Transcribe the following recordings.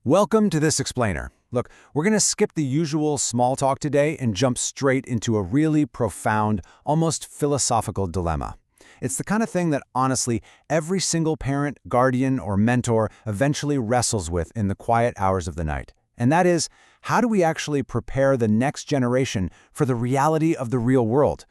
Welcome to This Explainer. Look, we're going to skip the usual small talk today and jump straight into a really profound, almost philosophical dilemma. It's the kind of thing that, honestly, every single parent, guardian, or mentor eventually wrestles with in the quiet hours of the night. And that is, how do we actually prepare the next generation for the reality of the real world?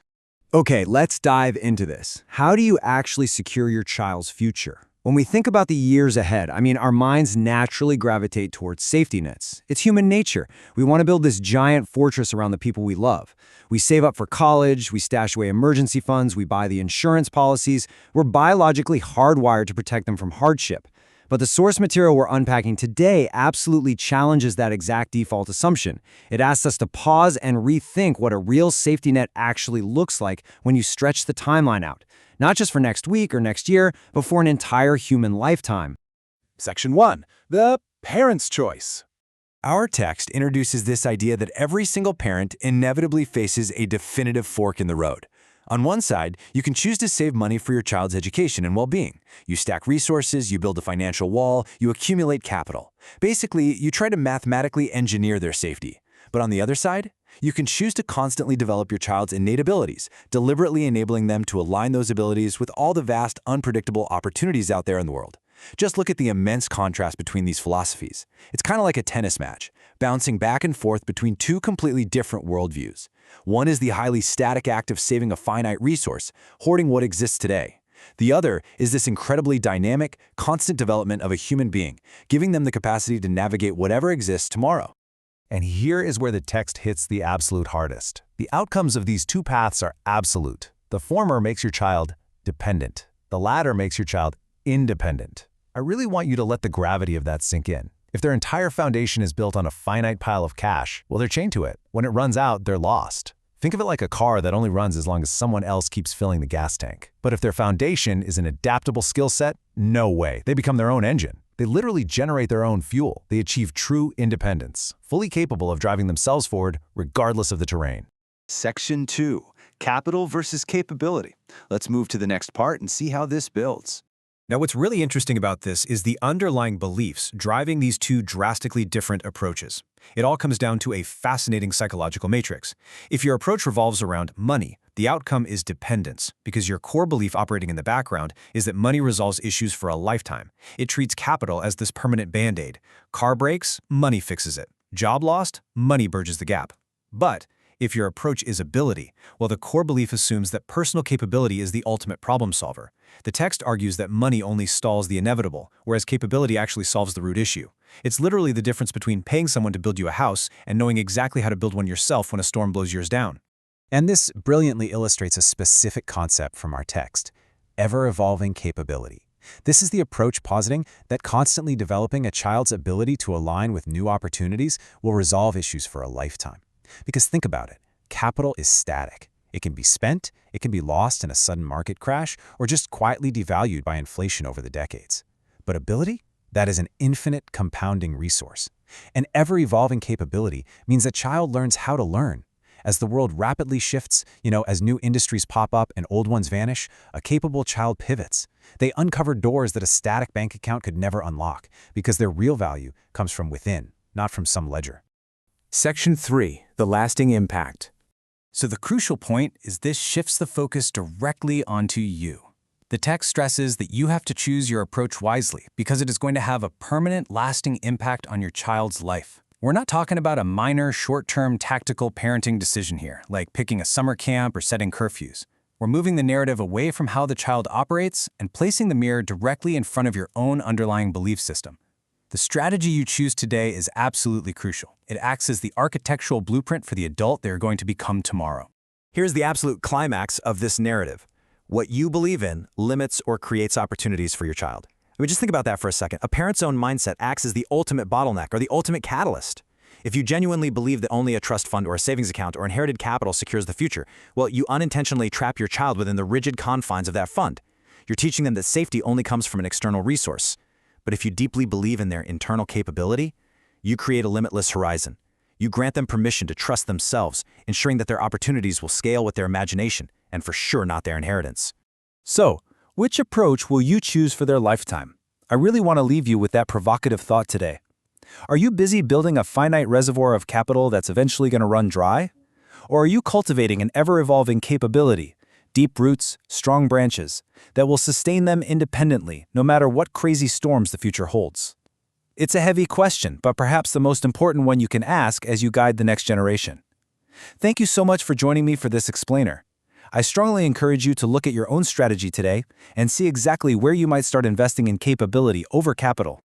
Okay, let's dive into this. How do you actually secure your child's future? When we think about the years ahead, our minds naturally gravitate towards safety nets. It's human nature. We want to build this giant fortress around the people we love. We save up for college, we stash away emergency funds, we buy the insurance policies. We're biologically hardwired to protect them from hardship. But the source material we're unpacking today absolutely challenges that exact default assumption. It asks us to pause and rethink what a real safety net actually looks like when you stretch the timeline out. Not just for next week or next year, but for an entire human lifetime. Section 1. The Parent's Choice. Our text introduces this idea that every single parent inevitably faces a definitive fork in the road. On one side, you can choose to save money for your child's education and well-being. You stack resources, you build a financial wall, you accumulate capital. Basically, you try to mathematically engineer their safety. But on the other side, you can choose to constantly develop your child's innate abilities, deliberately enabling them to align those abilities with all the vast, unpredictable opportunities out there in the world. Just look at the immense contrast between these philosophies. It's kind of like a tennis match, bouncing back and forth between two completely different worldviews. One is the highly static act of saving a finite resource, hoarding what exists today. The other is this incredibly dynamic, constant development of a human being, giving them the capacity to navigate whatever exists tomorrow. And here is where the text hits the absolute hardest. The outcomes of these two paths are absolute. The former makes your child dependent. The latter makes your child independent. I really want you to let the gravity of that sink in. If their entire foundation is built on a finite pile of cash, well, they're chained to it. When it runs out, they're lost. Think of it like a car that only runs as long as someone else keeps filling the gas tank. But if their foundation is an adaptable skill set, no way. They become their own engine. They literally generate their own fuel. They achieve true independence, fully capable of driving themselves forward regardless of the terrain. Section 2. Capital versus capability. Let's move to the next part and see how this builds. Now, what's really interesting about this is the underlying beliefs driving these two drastically different approaches. It all comes down to a fascinating psychological matrix. If your approach revolves around money, the outcome is dependence, because your core belief operating in the background is that money resolves issues for a lifetime. It treats capital as this permanent band-aid. Car breaks, money fixes it. Job lost, money bridges the gap. But if your approach is ability, well, the core belief assumes that personal capability is the ultimate problem solver. The text argues that money only stalls the inevitable, whereas capability actually solves the root issue. It's literally the difference between paying someone to build you a house and knowing exactly how to build one yourself when a storm blows yours down. And this brilliantly illustrates a specific concept from our text: ever-evolving capability. This is the approach positing that constantly developing a child's ability to align with new opportunities will resolve issues for a lifetime. Because think about it, capital is static. It can be spent, it can be lost in a sudden market crash, or just quietly devalued by inflation over the decades. But ability? That is an infinite compounding resource. An ever-evolving capability means a child learns how to learn. As the world rapidly shifts, as new industries pop up and old ones vanish, a capable child pivots. They uncover doors that a static bank account could never unlock, because their real value comes from within, not from some ledger. Section 3. The lasting impact. So the crucial point is this shifts the focus directly onto you. The text stresses that you have to choose your approach wisely because it is going to have a permanent, lasting impact on your child's life. We're not talking about a minor, short-term tactical parenting decision here, like picking a summer camp or setting curfews. We're moving the narrative away from how the child operates and placing the mirror directly in front of your own underlying belief system. The strategy you choose today is absolutely crucial. It acts as the architectural blueprint for the adult they are going to become tomorrow. Here's the absolute climax of this narrative. What you believe in limits or creates opportunities for your child. Just think about that for a second. A parent's own mindset acts as the ultimate bottleneck or the ultimate catalyst. If you genuinely believe that only a trust fund or a savings account or inherited capital secures the future, well, you unintentionally trap your child within the rigid confines of that fund. You're teaching them that safety only comes from an external resource. But if you deeply believe in their internal capability, you create a limitless horizon. You grant them permission to trust themselves, ensuring that their opportunities will scale with their imagination, and for sure not their inheritance. So, which approach will you choose for their lifetime? I really want to leave you with that provocative thought today. Are you busy building a finite reservoir of capital that's eventually going to run dry? Or are you cultivating an ever-evolving capability, deep roots, strong branches, that will sustain them independently no matter what crazy storms the future holds? It's a heavy question, but perhaps the most important one you can ask as you guide the next generation. Thank you so much for joining me for this explainer. I strongly encourage you to look at your own strategy today and see exactly where you might start investing in capability over capital.